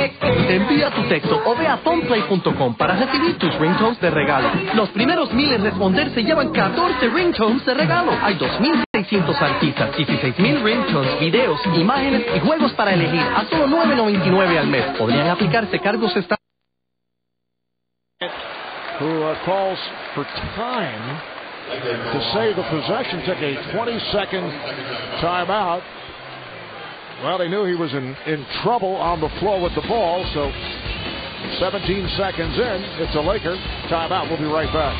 Envía tu texto o ve a tonplay.com para recibir tus ringtones de regalo. Los primeros 1000 en responder se llevan 14 ringtones de regalo. Hay 2,600 artistas, 16,000 ringtones, videos, imágenes y juegos para elegir a solo $9.99 al mes. Podrían aplicarse cargos estatales. Who calls for time to save the possession, took a 20-second timeout. Well, they knew he was in trouble on the floor with the ball, so 17 seconds in, it's a Laker timeout. We'll be right back.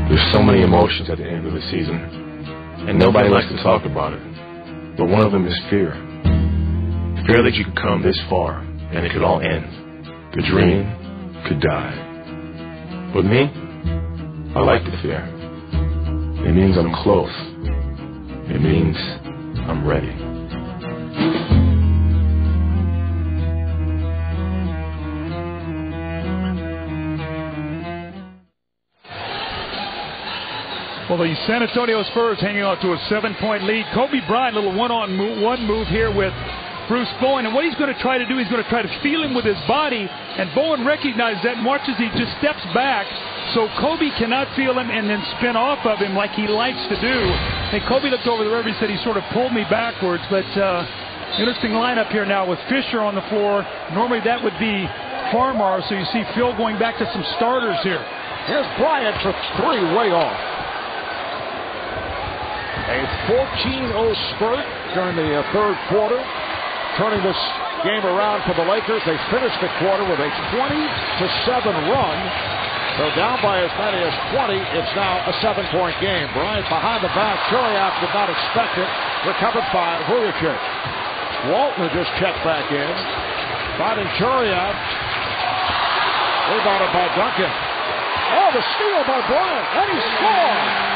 There's so many emotions at the end of the season, and nobody likes to talk about it. But one of them is fear. Fear that you could come this far, and it could all end. The dream could die. But me, I like the fear. It means I'm close. It means I'm ready. Well, the San Antonio Spurs hanging on to a 7-point lead. Kobe Bryant, little one-on-one move here with Bruce Bowen. And what he's going to try to do, he's going to try to feel him with his body. And Bowen recognized that and watches he just steps back. So Kobe cannot feel him and then spin off of him like he likes to do. And Kobe looked over the referee and said he sort of pulled me backwards. But interesting lineup here now with Fisher on the floor. Normally that would be Farmar. So you see Phil going back to some starters here. Here's Bryant for three, way off. A 14-0 spurt during the third quarter, turning this game around for the Lakers. They finished the quarter with a 20-7 run. So down by as many as 20, it's now a 7-point game. Bryant behind the back. Churiak did not expect it. Recovered by Vujacic. Walton just checked back in. Finding Churiak. Rebounded by Duncan. Oh, the steal by Bryant. And he scored.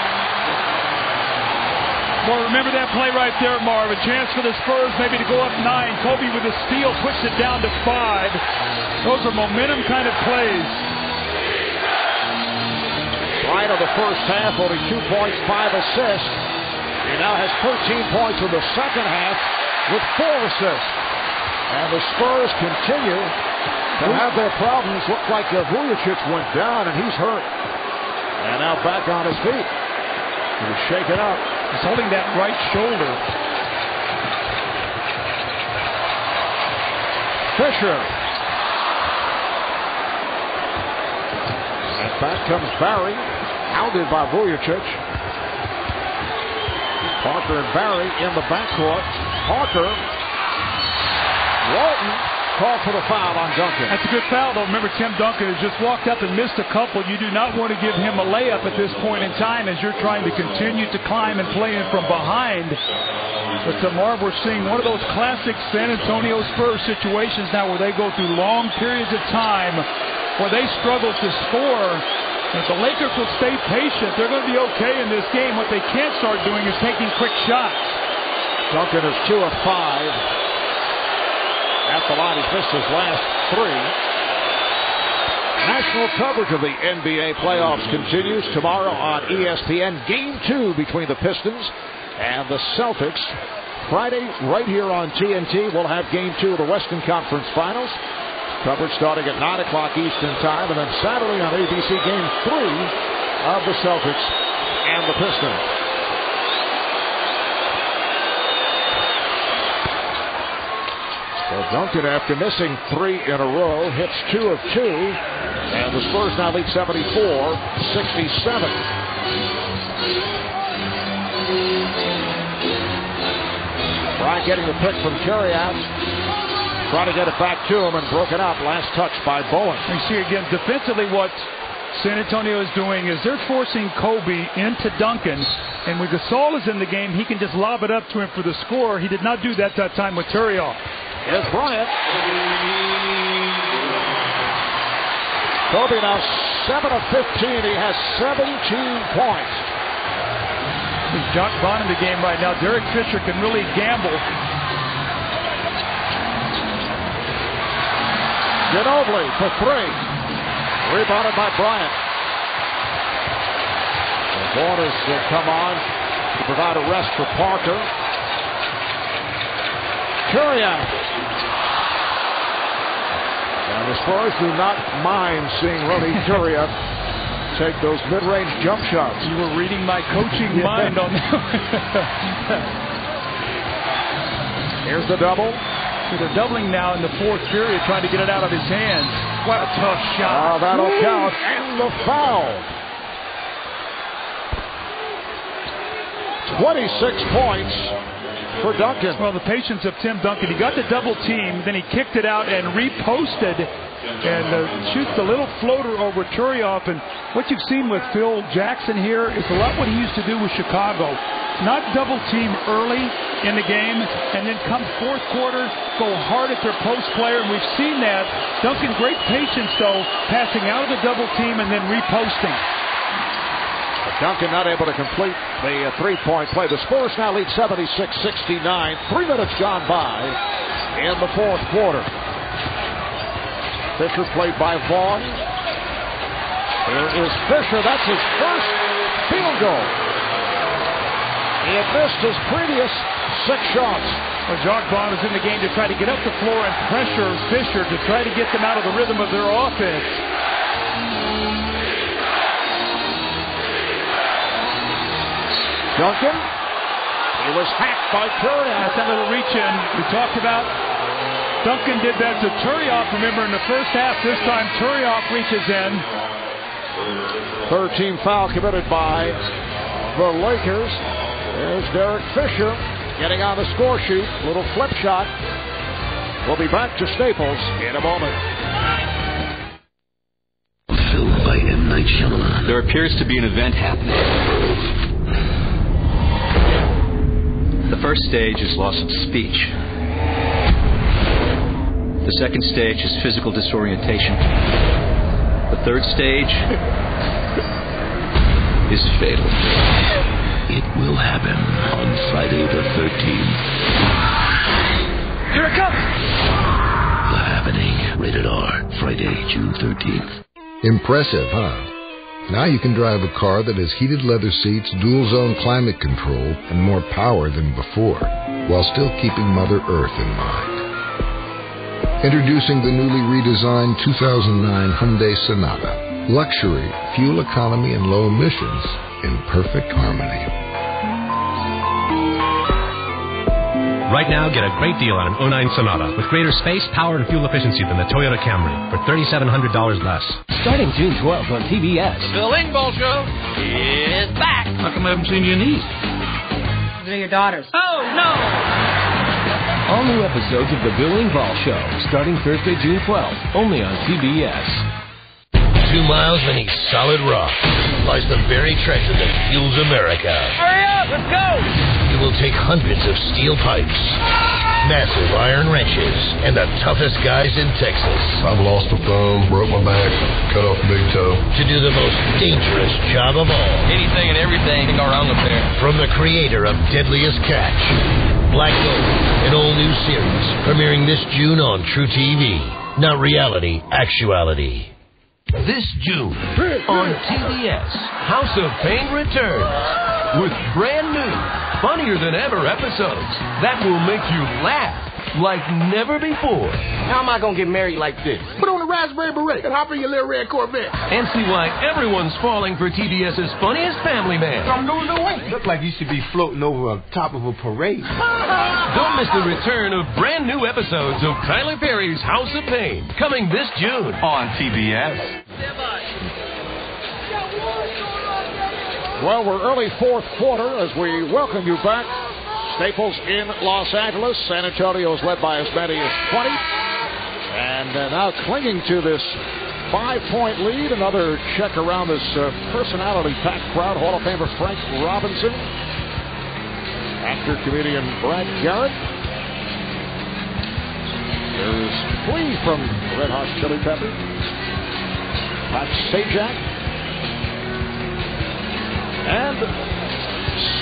Well, remember that play right there, Marv. A chance for the Spurs maybe to go up 9. Kobe with a steal puts it down to 5. Those are momentum kind of plays. Bryant of the first half, only 2 points, 5 assists. He now has 13 points in the second half with 4 assists. And the Spurs continue to have their problems. Looked like Vujacic went down and he's hurt. And now back on his feet. He was shaken up. He's holding that right shoulder. Fisher. And back comes Barry. Hounded by Vujacic. Parker and Barry in the backcourt. Parker. Walton called for the foul on Duncan. That's a good foul, though. Remember, Tim Duncan has just walked up and missed a couple. You do not want to give him a layup at this point in time as you're trying to continue to climb and play in from behind. But tomorrow we're seeing one of those classic San Antonio Spurs situations now where they go through long periods of time where they struggle to score. And if the Lakers will stay patient, they're going to be okay in this game. What they can't start doing is taking quick shots. Duncan is 2 of 5. At the line, he's missed his last 3. National coverage of the NBA playoffs continues tomorrow on ESPN. Game 2 between the Pistons and the Celtics. Friday, right here on TNT, we'll have Game 2 of the Western Conference Finals. Coverage starting at 9 o'clock Eastern Time. And then Saturday on ABC, Game 3 of the Celtics and the Pistons. So Duncan, after missing 3 in a row, hits 2 of 2. And the Spurs now lead 74-67. Bryant getting the pick from Churiak. Trying to get it back to him and broken up. Last touch by Bowen. You see again, defensively what San Antonio is doing is they're forcing Kobe into Duncan. And when Gasol is in the game, he can just lob it up to him for the score. He did not do that time with Turiaf. Here's Bryant. Kobe now 7 of 15. He has 17 points. He's Jock Bond in the game right now. Derek Fisher can really gamble. Ginobili for 3. Rebounded by Bryant. The Warriors will come on. to provide a rest for Parker. Turiaf. And the Spurs do not mind seeing Ronnie Turiaf take those mid-range jump shots. You were reading my coaching mind on that. Here's the double. So they're doubling now in the fourth period, trying to get it out of his hands. What a tough shot. That'll count. And the foul. 26 points for Duncan. Well, the patience of Tim Duncan. He got the double team, then he kicked it out and reposted and shoots the little floater over Turiaf. And what you've seen with Phil Jackson here is a lot what he used to do with Chicago. Not double team early in the game, and then come fourth quarter, go hard at their post player, and we've seen that. Duncan, great patience, though, passing out of the double team and then reposting. Duncan not able to complete the three-point play. The Spurs now lead 76-69. 3 minutes gone by in the fourth quarter. Fisher played by Vaughn. Here is Fisher. That's his first field goal. He had missed his previous 6 shots. Well, Jacques Vaughn is in the game to try to get up the floor and pressure Fisher to try to get them out of the rhythm of their offense. Duncan. He was hacked by Turiaf. That's that little reach in we talked about. Duncan did that to Turiaf, remember, in the first half. This time, Turiaf reaches in. Third team foul committed by the Lakers. There's Derek Fisher getting on the score sheet. Little flip shot. We'll be back to Staples in a moment. Filmed by M. Night Shyamalan. There appears to be an event happening. The first stage is loss of speech. The second stage is physical disorientation. The third stage is fatal. It will happen on Friday the 13th. Here it comes! The Happening. Rated R. Friday, June 13th. Impressive, huh? Now you can drive a car that has heated leather seats, dual-zone climate control, and more power than before, while still keeping Mother Earth in mind. Introducing the newly redesigned 2009 Hyundai Sonata. Luxury, fuel economy, and low emissions in perfect harmony. Right now, get a great deal on an 09 Sonata with greater space, power, and fuel efficiency than the Toyota Camry for $3,700 less. Starting June 12th on TBS. The Bill Engvall Show is back. How come I haven't seen you in these? They're your daughters. Oh, no! All new episodes of The Bill Engvall Show, starting Thursday, June 12th, only on TBS. 2 miles beneath solid rock lies the buried treasure that fuels America. Hurry up, let's go! It will take hundreds of steel pipes, massive iron wrenches, and the toughest guys in Texas. I've lost a thumb, broke my back, cut off a big toe. To do the most dangerous job of all. Anything and everything can go wrong up there. From the creator of Deadliest Catch, Black Gold, an all-new series premiering this June on True TV. Not reality, actuality. This June on TBS, House of Pain returns with brand new, funnier than ever episodes that will make you laugh like never before. How am I going to get married like this? Put on a raspberry beret and hop in your little red Corvette. And see why everyone's falling for TBS's funniest family man. I'm losing weight. Look like you should be floating over top of a parade. Don't miss the return of brand new episodes of Tyler Perry's House of Pain, coming this June on TBS. Well, we're early fourth quarter as we welcome you back. Staples in Los Angeles. San Antonio is led by as many as 20. And now clinging to this 5-point lead. Another check around this personality-packed crowd. Hall of Famer Frank Robinson. Actor, comedian Brad Garrett. There's Flea from Red Hot Chili Peppers. Pat Sajak. And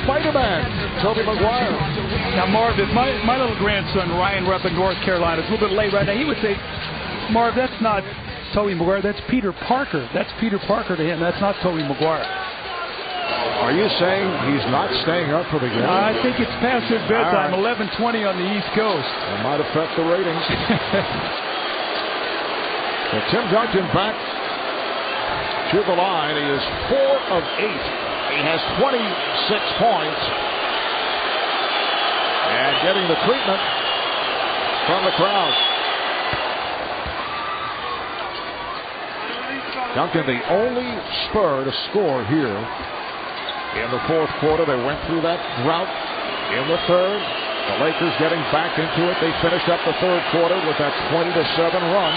Spider-Man, Tobey Maguire. Now, Marv, if my little grandson, Ryan, were up in North Carolina, it's a little bit late right now, he would say, Marv, that's not Tobey Maguire, that's Peter Parker. That's Peter Parker to him. That's not Tobey Maguire. Are you saying he's not staying up for the game? I think it's past his bedtime, 11:20 on the East Coast. It might affect the ratings. So Tim Duncan back to the line. He is 4 of 8. He has 26 points. And getting the treatment from the crowd. Duncan, the only Spur to score here in the fourth quarter. They went through that drought in the third. The Lakers getting back into it. They finished up the third quarter with that 20-7 run.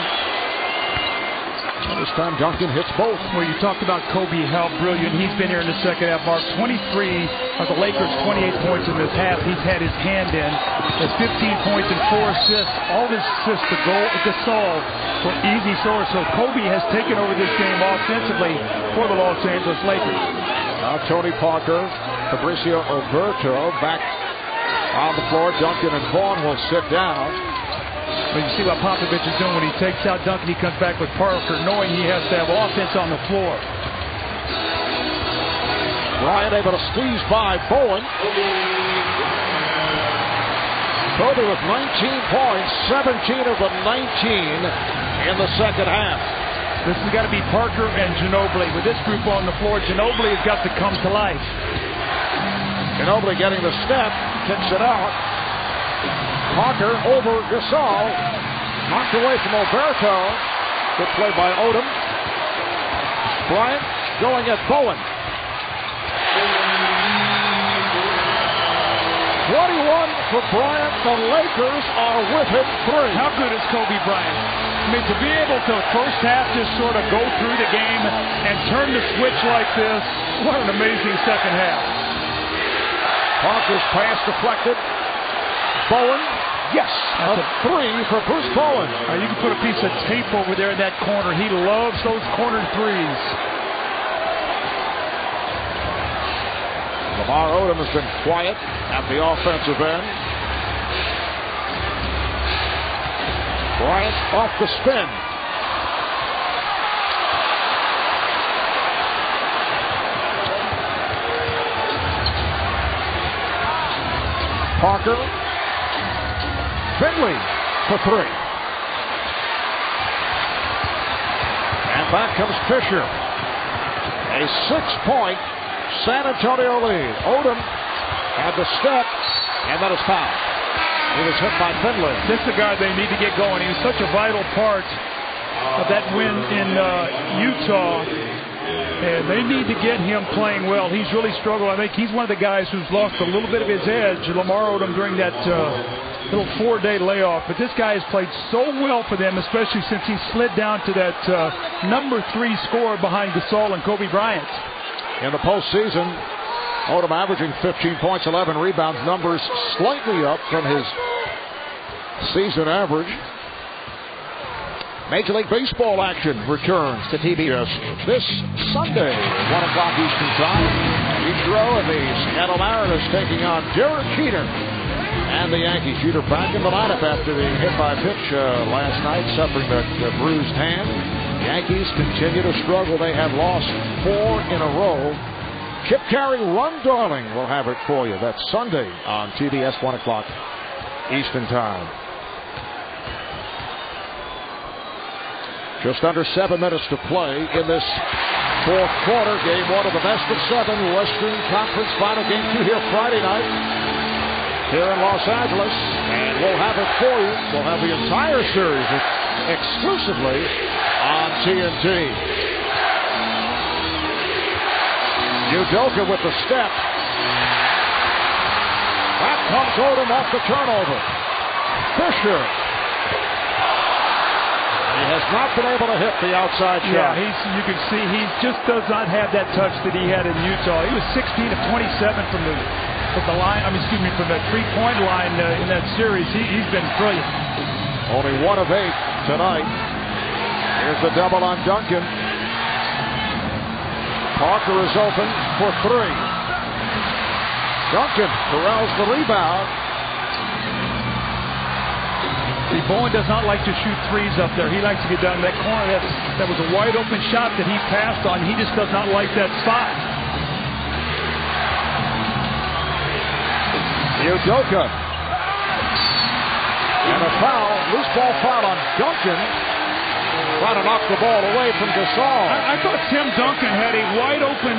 And this time Duncan hits both. Well, you talked about Kobe, how brilliant he's been here in the second half. Mark, 23 of the Lakers' 28 points in this half. He's had his hand in. Has 15 points and 4 assists. All his assists to Gasol for easy source. So Kobe has taken over this game offensively for the Los Angeles Lakers. Now Tony Parker, Fabricio Oberto back on the floor. Duncan and Vaughn will sit down. But you see what Popovich is doing when he takes out Duncan. He comes back with Parker, knowing he has to have offense on the floor. Bryant able to squeeze by Bowen. Kobe with 19 points, 17 of the 19 in the second half. This has got to be Parker and Ginobili. With this group on the floor, Ginobili has got to come to life. Ginobili getting the step, kicks it out. Parker over Gasol. Knocked away from Oberto. Good play by Odom. Bryant going at Bowen. 21 for Bryant. The Lakers are with him 3. How good is Kobe Bryant? I mean, to be able to first half just sort of go through the game and turn the switch like this, what an amazing second half. Parker's pass deflected. Bowen, yes, a 3 for Bruce Bowen. You can put a piece of tape over there in that corner. He loves those corner threes. Lamar Odom has been quiet at the offensive end. Bryant off the spin. Parker. Finley for 3. And back comes Fisher. A 6-point San Antonio lead. Odom had the step, and that is fouled. He was hit by Finley. This is the guy they need to get going. He was such a vital part of that win in Utah. And they need to get him playing well. He's really struggled. I think he's one of the guys who's lost a little bit of his edge. Lamar Odom during that little 4-day layoff. But this guy has played so well for them, especially since he slid down to that number 3 scorer behind Gasol and Kobe Bryant. In the postseason, Odom averaging 15 points, 11 rebounds. Numbers slightly up from his season average. Major League Baseball action returns to TBS this Sunday, 1 o'clock Eastern Time. Ichiro and the Seattle Mariners taking on Derek Jeter and the Yankees. Jeter back in the lineup after being hit by a pitch last night, suffering that bruised hand. Yankees continue to struggle. They have lost 4 in a row. Chip Carey, Run Darling will have it for you. That's Sunday on TBS, 1 o'clock Eastern Time. Just under 7 minutes to play in this fourth quarter. Game 1 of the best of 7 Western Conference Final. Game 2 here Friday night here in Los Angeles. And we'll have it for you. We'll have the entire series exclusively on TNT. Udoka with the step. Back comes Odom off the turnover. Fisher. He has not been able to hit the outside shot. Yeah, you can see he just does not have that touch that he had in Utah. He was 16 of 27 from the line. From that 3-point line in that series. He's been brilliant. Only 1 of 8 tonight. Here's the double on Duncan. Parker is open for 3. Duncan corrals the rebound. See, Bowen does not like to shoot threes up there. He likes to get down to that corner. That was a wide open shot that he passed on. He just does not like that spot. Udoka. And a foul, loose ball foul on Duncan. Trying to knock the ball away from Gasol. I thought Tim Duncan had a wide open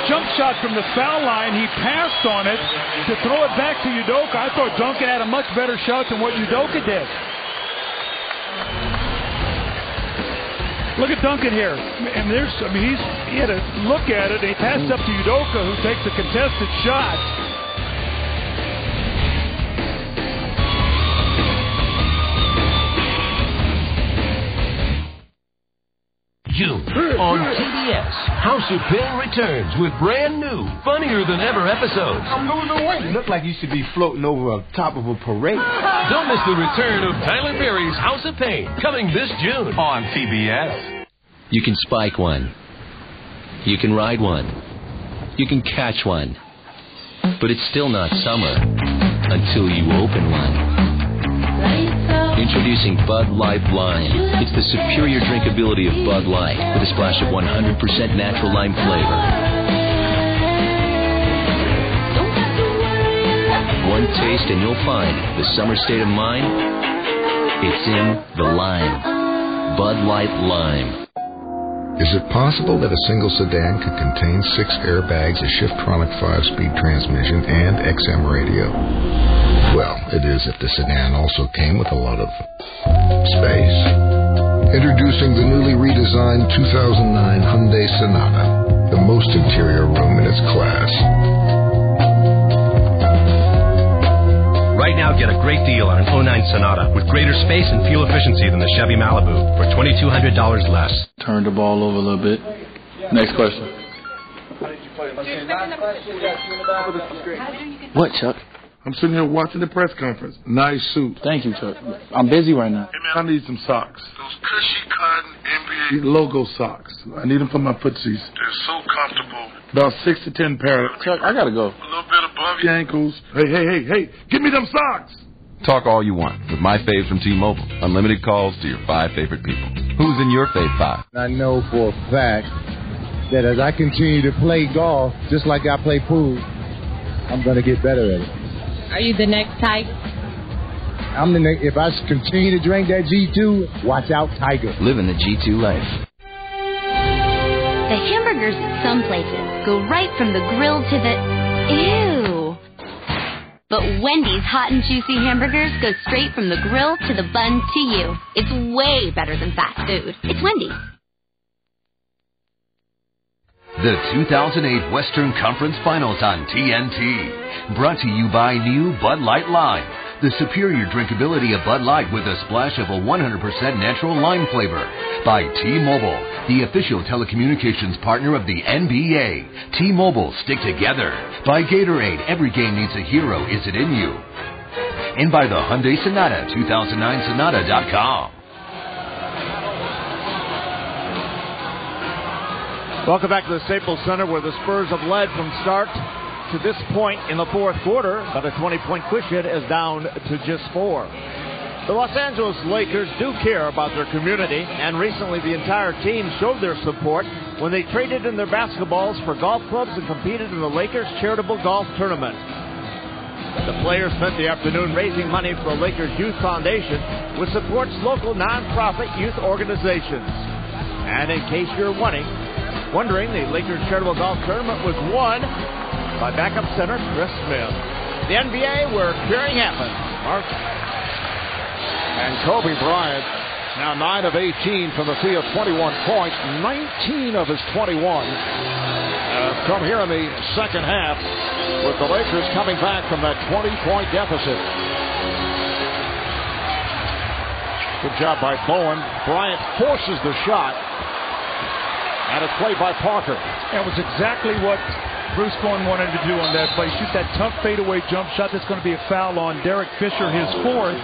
jump shot from the foul line. He passed on it to throw it back to Udoka. I thought Duncan had a much better shot than what Udoka did. Look at Duncan here. And he had a look at it. He passed up to Udoka, who takes a contested shot. June on TBS. House of Pain returns with brand new, funnier than ever episodes. I'm losing weight. You look like you should be floating over the top of a parade. Don't miss the return of Tyler Perry's House of Pain, coming this June on TBS. You can spike one. You can ride one. You can catch one. But it's still not summer until you open one. Introducing Bud Light Lime. It's the superior drinkability of Bud Light with a splash of 100% natural lime flavor. One taste and you'll find the summer state of mind. It's in the lime. Bud Light Lime. Is it possible that a single sedan could contain 6 airbags, a Shiftronic 5-speed transmission, and XM radio? Well, it is if the sedan also came with a lot of space. Introducing the newly redesigned 2009 Hyundai Sonata, the most interior room in its class. Right now, get a great deal on an 09 Sonata with greater space and fuel efficiency than the Chevy Malibu for $2,200 less. Turned the ball over a little bit. Next question. What, Chuck? I'm sitting here watching the press conference. Nice suit. Thank you, Chuck. I'm busy right now. Hey, man, I need some socks. Those cushy cotton NBA logo socks. I need them for my footsies. They're so comfortable. About 6 to 10 pairs. Chuck, I gotta go. A little bit above your ankles. Hey, give me them socks! Talk all you want with my faves from T-Mobile. Unlimited calls to your 5 favorite people. Who's in your fave 5? I know for a fact that as I continue to play golf, just like I play pool, I'm going to get better at it. Are you the next Tiger? I'm the next. If I continue to drink that G2, watch out, Tiger. Living the G2 life. The hamburgers at some places go right from the grill to the... Ew. But Wendy's hot and juicy hamburgers go straight from the grill to the bun to you. It's way better than fast food. It's Wendy's. The 2008 Western Conference Finals on TNT. Brought to you by new Bud Light Lime. The superior drinkability of Bud Light with a splash of a 100% natural lime flavor. By T-Mobile, the official telecommunications partner of the NBA. T-Mobile, stick together. By Gatorade, every game needs a hero. Is it in you? And by the Hyundai Sonata, 2009sonata.com. Welcome back to the Staples Center, where the Spurs have led from start to this point in the fourth quarter, but a 20-point cushion is down to just 4. The Los Angeles Lakers do care about their community, and recently the entire team showed their support when they traded in their basketballs for golf clubs and competed in the Lakers Charitable Golf Tournament. The players spent the afternoon raising money for the Lakers Youth Foundation, which supports local nonprofit youth organizations. And in case you're wondering, the Lakers Charitable Golf Tournament was won by backup center Chris Smith. The NBA, where cheering happens. Mark. And Kobe Bryant, now 9 of 18 from the field, 21 points, 19 of his 21. Come here in the second half, with the Lakers coming back from that 20-point deficit. Good job by Bowen. Bryant forces the shot. And it's played by Parker. That was exactly what Bruce Bowen wanted to do on that play. Shoot that tough fadeaway jump shot. That's going to be a foul on Derek Fisher, his 4th.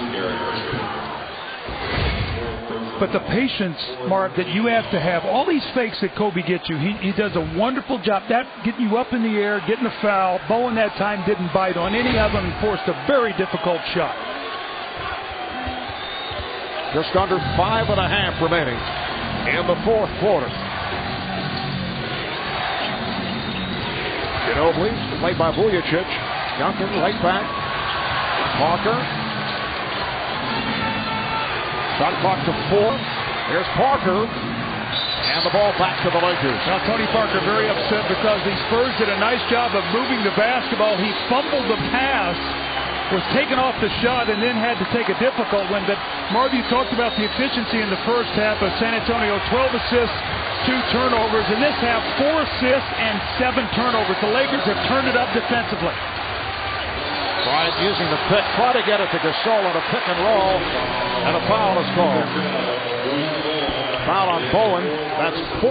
But the patience, Mark, that you have to have. All these fakes that Kobe gets you, he does a wonderful job. That getting you up in the air, getting the foul. Bowen that time didn't bite on any of them and forced a very difficult shot. Just under 5.5 remaining in the fourth quarter. Ginobili, played by Vujicic. Duncan right back. Parker. Shot clock to 4. Here's Parker. And the ball back to the Lakers. Now, Tony Parker very upset because the Spurs did a nice job of moving the basketball. He fumbled the pass, was taken off the shot, and then had to take a difficult one. But, Marv, you talked about the efficiency in the first half of San Antonio. 12 assists, 2 turnovers. In this half, 4 assists and 7 turnovers. The Lakers have turned it up defensively. Bryant using the pick, try to get it to Gasol on a pick and roll, and a foul is called. Foul on Bowen. That's 4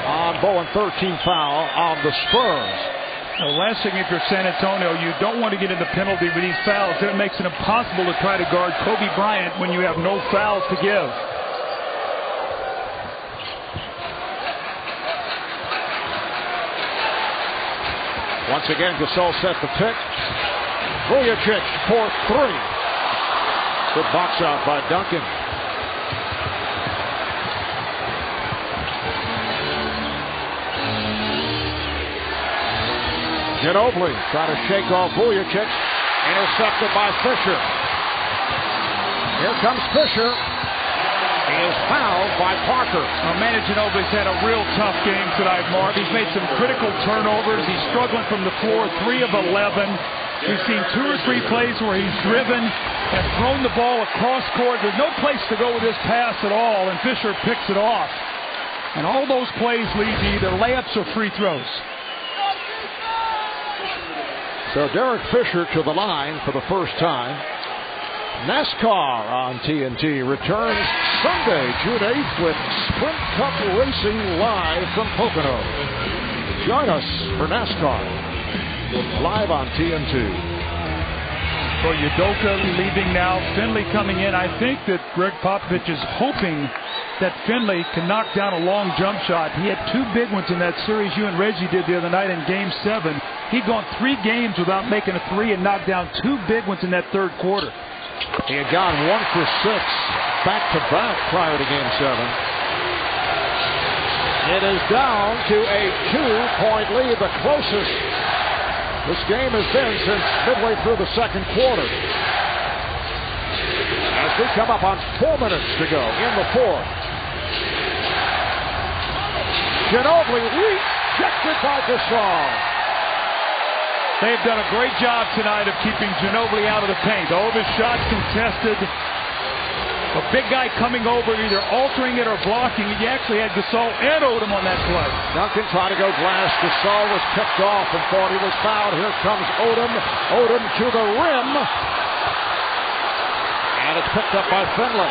on Bowen. 13th foul on the Spurs. The last thing, if you're San Antonio, you don't want to get into penalty with these fouls. Then it makes it impossible to try to guard Kobe Bryant when you have no fouls to give. Once again, Gasol set the pick. Vujacic for 3. Good box out by Duncan. Ginobili trying to shake off Vujacic. Intercepted by Fisher. Here comes Fisher. He is fouled by Parker. Well, Manu Ginobili's had a real tough game tonight, Marv. He's made some critical turnovers. He's struggling from the floor, 3 of 11. We've seen 2 or 3 plays where he's driven and thrown the ball across court. There's no place to go with this pass at all, and Fisher picks it off. And all those plays lead to either layups or free throws. So Derek Fisher to the line for the first time. NASCAR on TNT returns Sunday, June 8th with Sprint Cup Racing live from Pocono. Join us for NASCAR live on TNT. So Udoka leaving now, Finley coming in. I think that Greg Popovich is hoping that Finley can knock down a long jump shot. He had 2 big ones in that series you and Reggie did the other night in Game 7. He'd gone 3 games without making a 3 and knocked down 2 big ones in that third quarter. He had gone 1 for 6 back-to-back prior to Game 7. It is down to a 2-point lead, the closest this game has been since midway through the second quarter. As we come up on 4 minutes to go in the fourth. Ginobili rejected by Gasol. They've done a great job tonight of keeping Ginobili out of the paint. All of his shots contested. A big guy coming over, either altering it or blocking it. You actually had Gasol and Odom on that play. Duncan tried to go glass. Gasol was picked off and thought he was fouled. Here comes Odom. Odom to the rim. And it's picked up by Finley.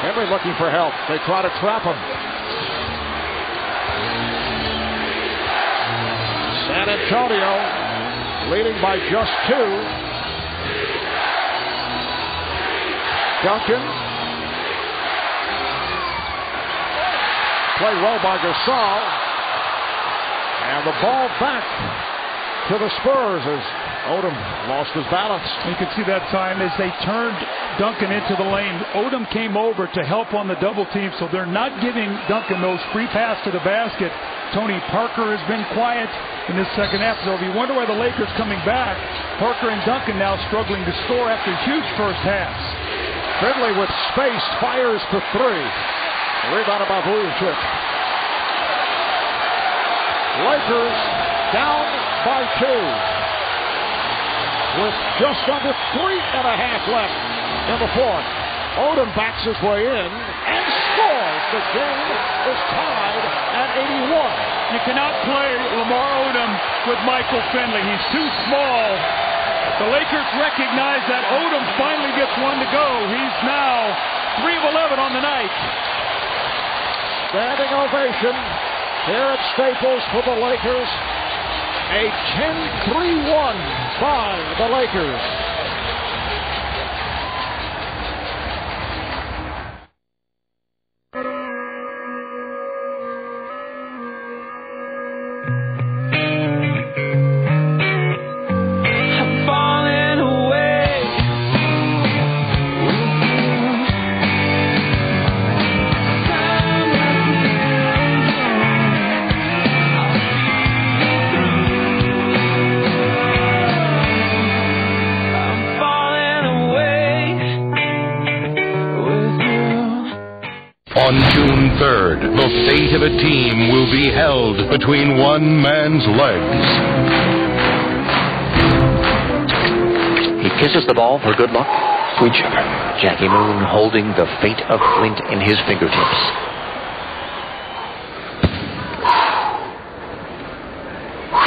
Henry looking for help. They try to trap him. San Antonio leading by just 2. Duncan. Play well by Gasol. And the ball back to the Spurs as Odom lost his balance. You can see that time as they turned Duncan into the lane. Odom came over to help on the double team, so they're not giving Duncan those free pass to the basket. Tony Parker has been quiet in this second half. So if you wonder why the Lakers coming back, Parker and Duncan now struggling to score after huge first halves. Finley with space fires for 3. Rebounded by Vujacic. Lakers down by 2 with just under 3.5 left in the fourth. Odom backs his way in and scores. The game is tied at 81. You cannot play Lamar Odom with Michael Finley. He's too small. The Lakers recognize that. Odom finally gets one to go. He's now 3 of 11 on the night. Standing ovation here at Staples for the Lakers. A 10-3-1 by the Lakers. 3rd, the fate of a team will be held between one man's legs. He kisses the ball for good luck. Sweet sugar. Jackie Moon holding the fate of Flint in his fingertips.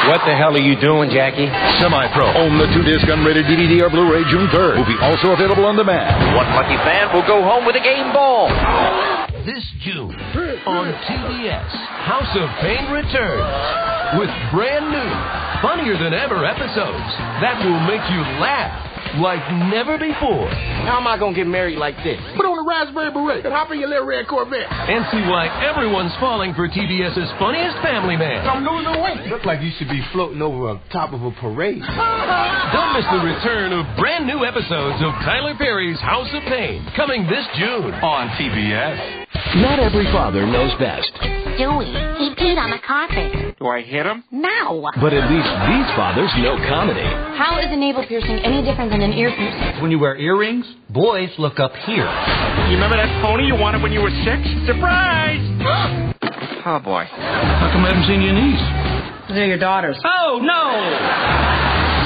What the hell are you doing, Jackie? Semi-Pro. Own the 2-disc unrated DVD or Blu-ray June 3rd. Will be also available on demand. One lucky fan will go home with a game ball. This June on TBS, House of Pain returns with brand new, funnier than ever episodes that will make you laugh like never before. How am I going to get married like this? Put on a raspberry beret and hop in your little red Corvette. And see why everyone's falling for TBS's funniest family man. I'm losing weight. Look like you should be floating over on top of a parade. Don't miss the return of brand new episodes of Tyler Perry's House of Pain, coming this June on TBS. Not every father knows best. Stewie, he peed on the carpet. Do I hit him? No. But at least these fathers know comedy. How is a navel piercing any different than an ear piercing? When you wear earrings, boys look up here. You remember that pony you wanted when you were 6? Surprise! Oh, boy. How come I haven't seen your niece? They're your daughters. Oh, no!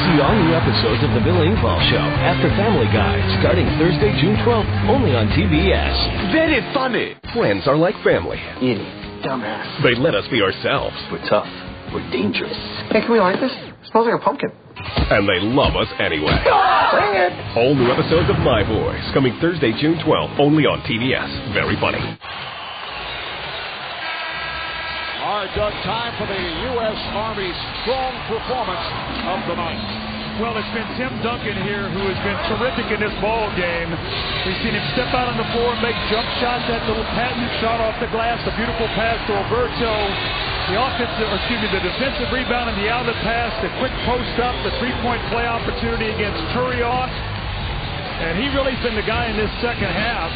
See all new episodes of The Bill Engvall Show after Family Guy, starting Thursday, June 12th, only on TBS. Very funny. Friends are like family. Idiot. Dumbass. They let us be ourselves. We're tough. We're dangerous. Hey, can we like this? It smells like a pumpkin. And they love us anyway. Bring it! All new episodes of My Boys, coming Thursday, June 12th, only on TBS. Very funny. All right, Doug, time for the U.S. Army's strong performance of the night. Well, it's been Tim Duncan here who has been terrific in this ball game. We've seen him step out on the floor and make jump shots. That little patented shot off the glass, the beautiful pass to Alberto. The defensive rebound and the outlet pass, the quick post up, the three-point play opportunity against Turios. And he really's been the guy in this second half.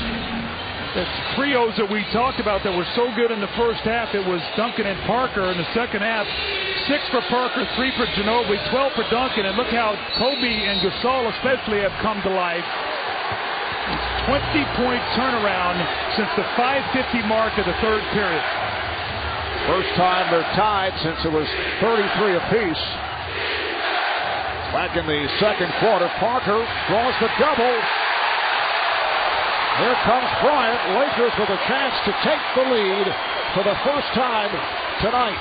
The trios that we talked about that were so good in the first half, it was Duncan and Parker. In the second half, 6 for Parker, 3 for Ginobili, 12 for Duncan. And look how Kobe and Gasol especially have come to life. 20-point turnaround since the 5:50 mark of the third period. First time they're tied since it was 33 apiece. Back in the second quarter, Parker draws the double. Here comes Bryant. Lakers with a chance to take the lead for the first time tonight.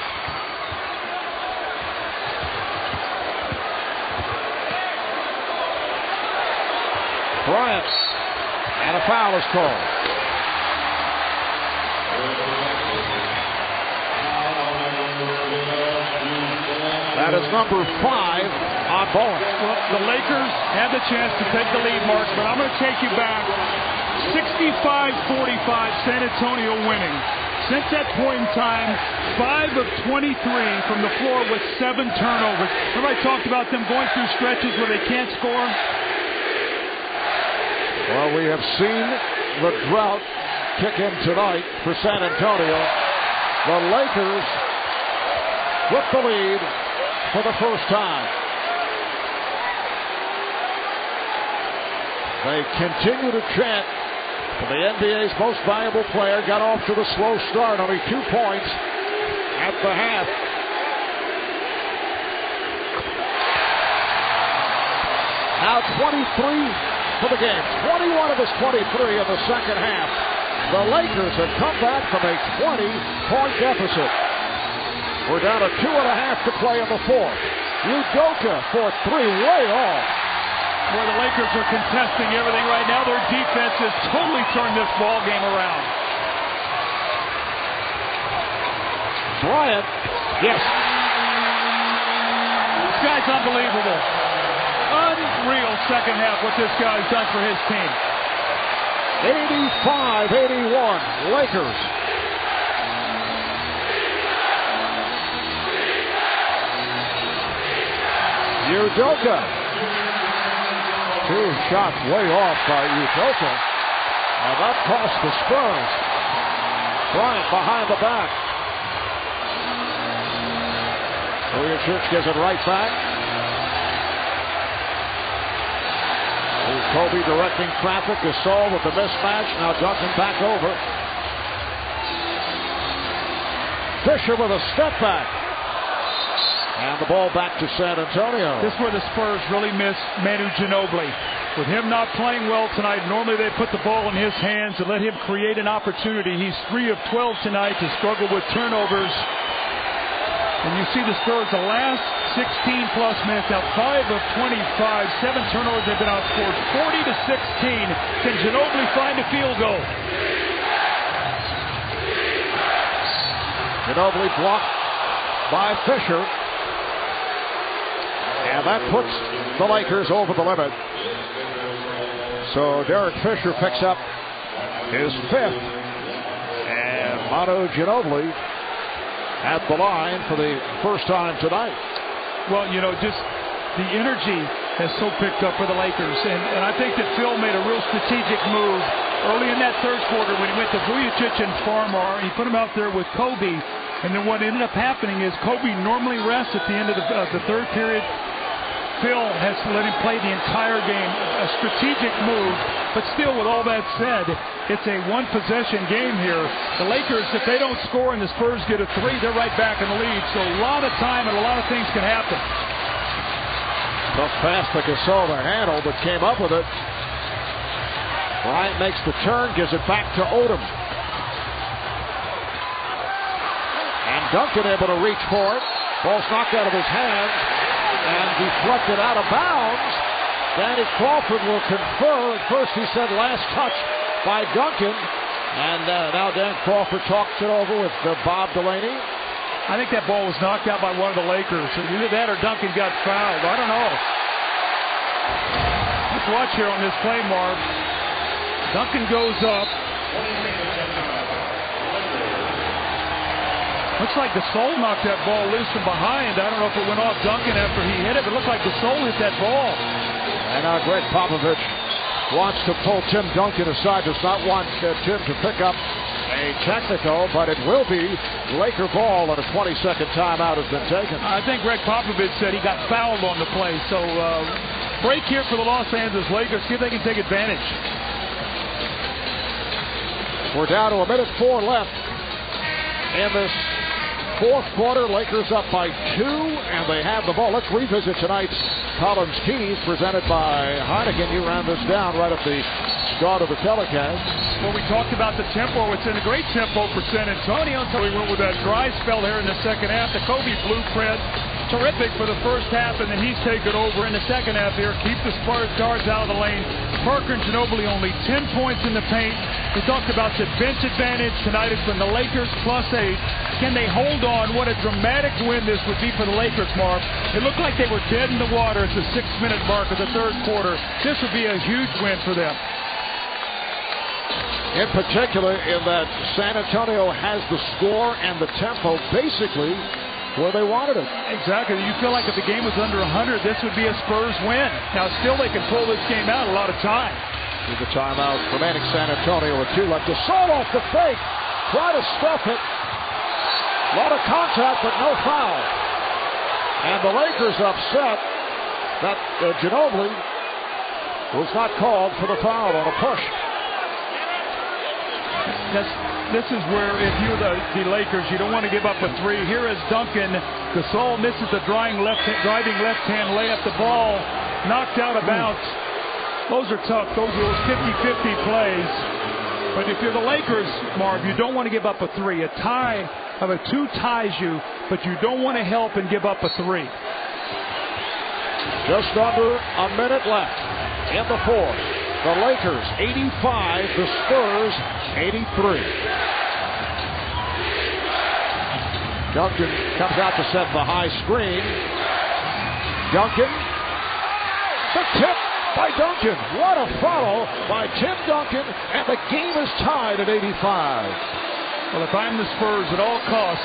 Bryant. And a foul is called. That is number 5 on Bowen. Well, the Lakers had the chance to take the lead, Mark, but I'm going to take you back. 65-45, San Antonio winning. Since that point in time, 5 of 23 from the floor with 7 turnovers. Everybody talked about them going through stretches where they can't score. Well, we have seen the drought kick in tonight for San Antonio. The Lakers with the lead for the first time. They continue to chant. The NBA's most valuable player got off to the slow start, only 2 points at the half. Now 23 for the game. 21 of his 23 in the second half. The Lakers have come back from a 20-point deficit. We're down to 2.5 to play in the fourth. Udoka for 3, way off. Where the Lakers are contesting everything right now. Their defense has totally turned this ball game around. Bryant, yes. This guy's unbelievable. Unreal second half what this guy's done for his team. 85-81, Lakers. Udoka. 2 shots way off by Udoka. And that cost the Spurs. Bryant behind the back. Church gives it right back. Here's Kobe directing traffic. Gasol with the mismatch. Now Duncan back over. Fisher with a step back. And the ball back to San Antonio. This is where the Spurs really miss Manu Ginobili. With him not playing well tonight, normally they put the ball in his hands and let him create an opportunity. He's 3 of 12 tonight to struggle with turnovers. And you see the Spurs the last 16-plus minutes, now 5 of 25, 7 turnovers. They've been outscored 40-16. Can Ginobili find a field goal? Ginobili blocked by Fisher. And that puts the Lakers over the limit. So Derek Fisher picks up his 5th. And Manu Ginobili at the line for the first time tonight. Well, you know, just the energy has so picked up for the Lakers. And I think that Phil made a real strategic move early in that third quarter when he went to Vujacic and Farmar. He put him out there with Kobe. And then what ended up happening is Kobe normally rests at the end of the third period. Phil has to let him play the entire game. A strategic move, but still, with all that said, it's a one-possession game here. The Lakers, if they don't score and the Spurs get a 3, they're right back in the lead. So a lot of time and a lot of things can happen. Tough pass to Gasol to handle, but came up with it. Bryant makes the turn, gives it back to Odom. And Duncan able to reach for it. Ball's knocked out of his hands and deflected out of bounds. Danny Crawford will confer. At first he said last touch by Duncan. And now Dan Crawford talks it over with Bob Delaney. I think that ball was knocked out by one of the Lakers. Either that or Duncan got fouled. I don't know. Let's watch here on this play, Marv. Duncan goes up. Looks like Gasol knocked that ball loose from behind. I don't know if it went off Duncan after he hit it, but it looked like Gasol hit that ball. And now Greg Popovich wants to pull Tim Duncan aside. Does not want Tim to pick up a technical, but it will be Laker ball, and a 20-second timeout has been taken. I think Greg Popovich said he got fouled on the play. So break here for the Los Angeles Lakers. See if they can take advantage. We're down to 1:04 left in this fourth quarter. Lakers up by 2, and they have the ball. Let's revisit tonight's Collins Keys, presented by Heineken. You ran this down right at the start of the telecast. Well, we talked about the tempo. It's in a great tempo for San Antonio until we went with that dry spell here in the second half. The Kobe blueprint, terrific for the first half, and then he's taken over in the second half here. Keep the Spurs guards out of the lane. Parker and Ginobili only 10 points in the paint. We talked about the bench advantage. Tonight it's been the Lakers +8. Can they hold on? What a dramatic win this would be for the Lakers, Mark. It looked like they were dead in the water at the 6-minute mark of the third quarter. This would be a huge win for them. In particular, in that San Antonio has the score and the tempo basically where they wanted it. Exactly. You feel like if the game was under 100, this would be a Spurs win. Now, still they can pull this game out a lot of time. With the timeout remaining, San Antonio with 2 left. Gasol off the fake. Try to stuff it. A lot of contact, but no foul. And the Lakers upset that Ginobili was not called for the foul on a push. This is where, if you're the Lakers, you don't want to give up a 3. Here is Duncan. Gasol misses the driving left-hand layup. The ball knocked out of bounds. Those are tough. Those are those 50-50 plays. But if you're the Lakers, Marv, you don't want to give up a 3. A tie of a 2 ties you, but you don't want to help and give up a 3. Just under a minute left in the fourth. The Lakers 85, the Spurs 83. Duncan comes out to set the high screen. Duncan, the tip by Duncan. What a follow by Tim Duncan, and the game is tied at 85. Well, if I'm the Spurs, at all costs,